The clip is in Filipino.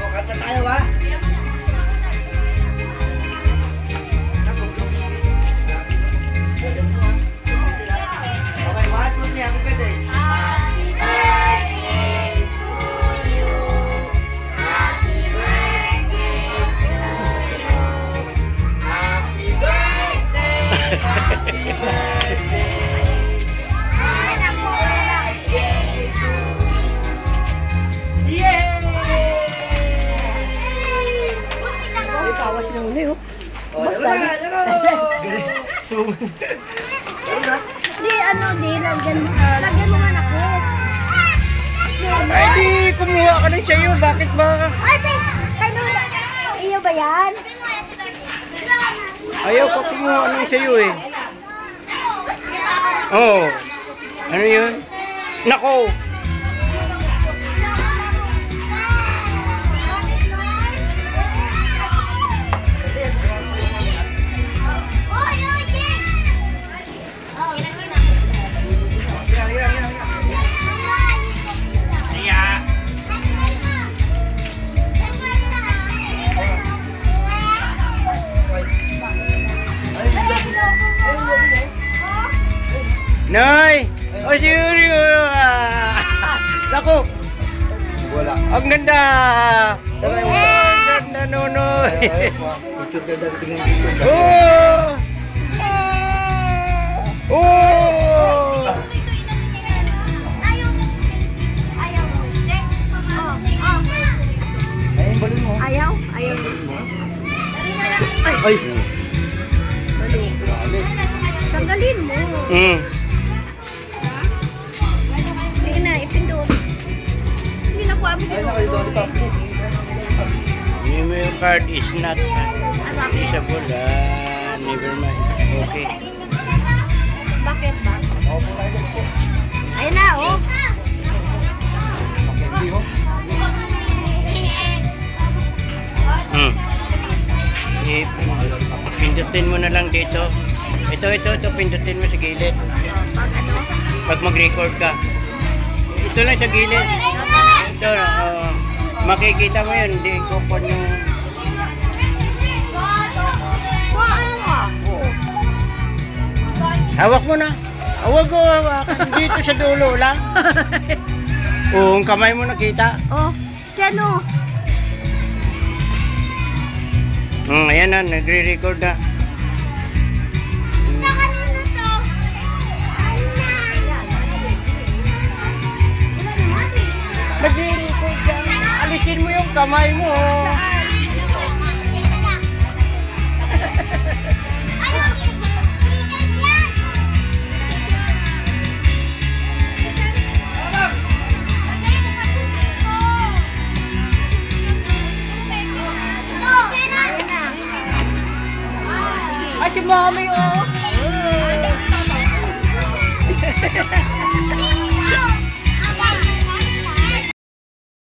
Kanta tayo ba? Okay, 1, 2, 3, happy birthday. Happy birthday to you. Happy birthday to you. Happy birthday. Happy birthday. Yay! Tawas na muna yun. Basta na! Di, lagyan mo nga ako. Ay, di kumuha ka ng sayo. Bakit ba? Ay, iyo ba yan? Ayaw ko kumuha ng sayo eh. Oo. Ano yun? Nako! Noy! O siguro! Nako! Wala. Ang ganda! Ang ganda, Nonoy! Oh! Oh! Ayaw? Ay! Tanggalin mo. Sige na, ipindot. Hindi na ko abis ito. Your card is not usable. Never mind. Okay. Bakit ba? Ayun na, oh. Pindutin mo na lang dito. Ito, pindutin mo sa gilid. Pag mag-record ka. Ito lang sa gilid. Ito, makikita mo yun. Hindi ko pa yung... Hawak mo na. Huwag ko hawakan. Dito sa dulo lang. Oo, ang kamay mo nakita. Oh, kano? Ayan na, nagre-record na. Nagre-record ka. Alisin mo yung kamay mo. Ay, si Mami, oh.